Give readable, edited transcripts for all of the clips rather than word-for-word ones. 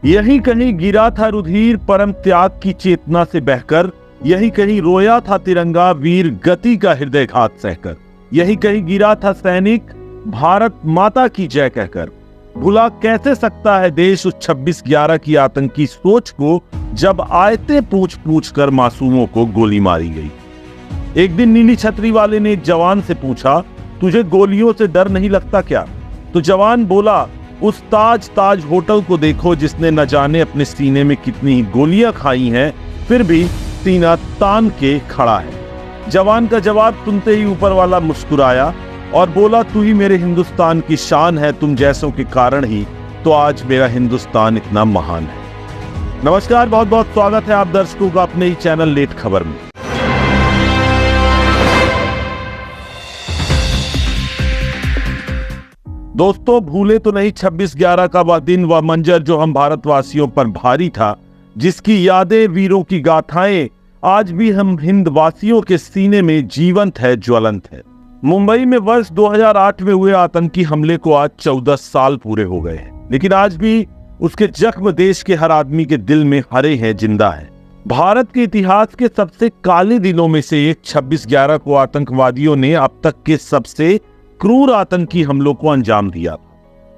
यही कहीं गिरा था रुधिर परम त्याग की चेतना से बहकर, यही कहीं रोया था तिरंगा वीर गति का हृदयघात सहकर, यही कहीं गिरा था सैनिक भारत माता की जय कहकर। भुला कैसे सकता है देश उस 26/11 की आतंकी सोच को, जब आयते पूछ पूछ कर मासूमों को गोली मारी गई। एक दिन नीली छतरी वाले ने एक जवान से पूछा, तुझे गोलियों से डर नहीं लगता क्या? तो जवान बोला, उस ताज होटल को देखो जिसने न जाने अपने सीने में कितनी ही गोलियां खाई हैं, फिर भी सीना तान के खड़ा है। जवान का जवाब सुनते ही ऊपर वाला मुस्कुराया और बोला, तू ही मेरे हिंदुस्तान की शान है, तुम जैसों के कारण ही तो आज मेरा हिंदुस्तान इतना महान है। नमस्कार, बहुत बहुत स्वागत है आप दर्शकों का अपने ही चैनल लेट खबर में। दोस्तों, भूले तो नहीं 26/11 का वह दिन, वह मंजर जो हम भारतवासियों पर भारी था, जिसकी यादें, वीरों की गाथाएं आज भी हम हिंदवासियों के सीने में जीवंत है, ज्वलंत है। मुंबई में वर्ष 2008 में हुए आतंकी हमले को आज 14 साल पूरे हो गए हैं, लेकिन आज भी उसके जख्म देश के हर आदमी के दिल में हरे हैं, जिंदा है। भारत के इतिहास के सबसे काले दिनों में से एक 26/11 को आतंकवादियों ने अब तक के सबसे क्रूर आतंकी हमलों को अंजाम दिया।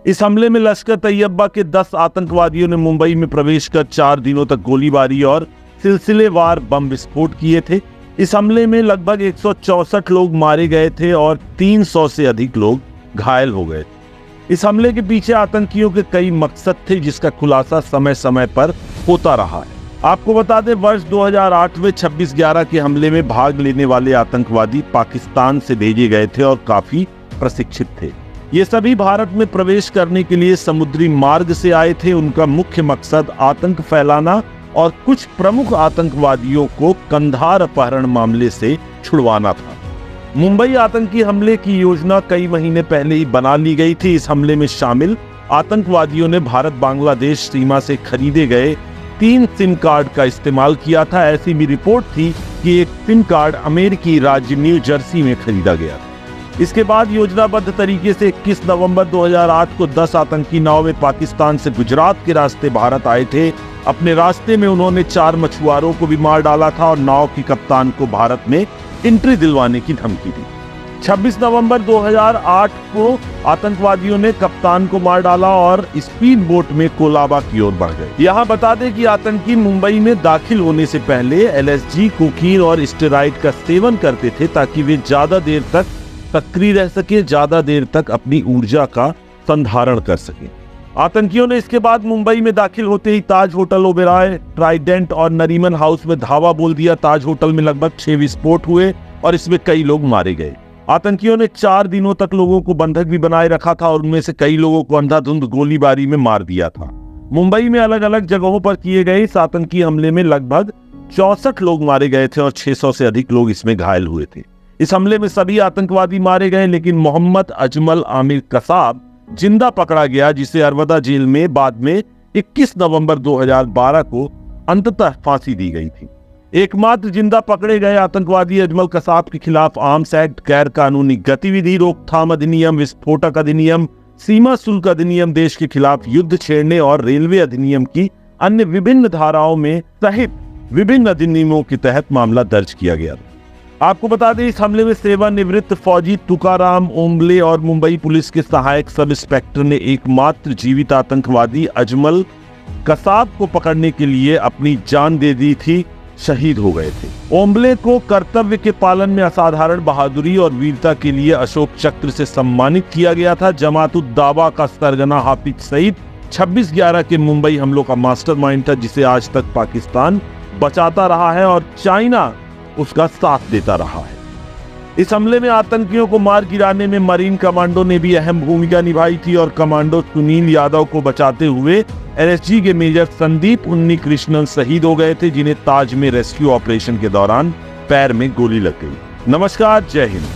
इस हमले में लश्कर तैयबा के 10 आतंकवादियों ने मुंबई में प्रवेश कर 4 दिनों तक गोलीबारी और सिलसिलेवार बम विस्फोट किए थे। इस हमले में लगभग 164 लोग मारे गए थे और 300 से अधिक लोग घायल हो गए थे। इस हमले के पीछे आतंकियों के कई मकसद थे, जिसका खुलासा समय समय पर होता रहा है। आपको बता दें, वर्ष 2008 में 26/11 के हमले में भाग लेने वाले आतंकवादी पाकिस्तान से भेजे गए थे और काफी प्रशिक्षित थे। ये सभी भारत में प्रवेश करने के लिए समुद्री मार्ग से आए थे। उनका मुख्य मकसद आतंक फैलाना और कुछ प्रमुख आतंकवादियों को कंधार अपहरण मामले से छुड़वाना था। मुंबई आतंकी हमले की योजना कई महीने पहले ही बना ली गई थी। इस हमले में शामिल आतंकवादियों ने भारत बांग्लादेश सीमा से खरीदे गए 3 सिम कार्ड का इस्तेमाल किया था। ऐसी भी रिपोर्ट थी कि एक सिम कार्ड अमेरिकी राज्य न्यू जर्सी में खरीदा गया था। इसके बाद योजनाबद्ध तरीके से 21 नवंबर 2008 को 10 आतंकी नाव में पाकिस्तान से गुजरात के रास्ते भारत आए थे। अपने रास्ते में उन्होंने 4 मछुआरों को भी मार डाला था और नाव की कप्तान को भारत में एंट्री दिलवाने की धमकी दी। 26 नवंबर 2008 को आतंकवादियों ने कप्तान को मार डाला और स्पीड बोट में कोलाबा की ओर बढ़ गए। यहाँ बता दें कि आतंकी मुंबई में दाखिल होने से पहले LSD, कोकीन और स्टेरॉइड का सेवन करते थे, ताकि वे ज्यादा देर तक सक्रिय रह सके, ज्यादा देर तक अपनी ऊर्जा का संधारण कर सके। आतंकियों ने इसके बाद मुंबई में दाखिल होते ही ताज होटल, ओबेरॉय, ट्राइडेंट और नरीमन हाउस में धावा बोल दिया। ताज होटल में लगभग 6 विस्फोट हुए और इसमें कई लोग मारे गए। आतंकियों ने 4 दिनों तक लोगों को बंधक भी बनाए रखा था और उनमें से कई लोगों को अंधाधुंध गोलीबारी में मार दिया था। मुंबई में अलग अलग जगहों पर किए गए इस आतंकी हमले में लगभग 64 लोग मारे गए थे और 600 से अधिक लोग इसमें घायल हुए थे। इस हमले में सभी आतंकवादी मारे गए, लेकिन मोहम्मद अजमल आमिर कसाब जिंदा पकड़ा गया, जिसे अरवदा जेल में बाद में 21 नवंबर 2012 को अंततः फांसी दी गई थी। एकमात्र जिंदा पकड़े गए आतंकवादी अजमल कसाब के खिलाफ आर्म्स एक्ट, गैर कानूनी गतिविधि रोकथाम अधिनियम, विस्फोटक अधिनियम, सीमा शुल्क अधिनियम, देश के खिलाफ युद्ध छेड़ने और रेलवे अधिनियम की अन्य विभिन्न धाराओं में सहित विभिन्न अधिनियमों के तहत मामला दर्ज किया गया। आपको बता दें, इस हमले में सेवानिवृत्त फौजी तुकाराम ओम्बले और मुंबई पुलिस के सहायक सब इंस्पेक्टर ने एकमात्र जीवित आतंकवादी अजमल कसाब को पकड़ने के लिए अपनी जान दे दी थी, शहीद हो गए थे। ओम्बले को कर्तव्य के पालन में असाधारण बहादुरी और वीरता के लिए अशोक चक्र से सम्मानित किया गया था। जमात-उद-दावा का सरगना हाफिज सईद 26/11 के मुंबई हमलों का मास्टरमाइंड था, जिसे आज तक पाकिस्तान बचाता रहा है और चाइना उसका साथ देता रहा है। इस हमले में आतंकियों को मार गिराने में मरीन कमांडो ने भी अहम भूमिका निभाई थी और कमांडो सुनील यादव को बचाते हुए LSG के मेजर संदीप उन्नीकृष्णन शहीद हो गए थे, जिन्हें ताज में रेस्क्यू ऑपरेशन के दौरान पैर में गोली लग गई। नमस्कार, जय हिंद।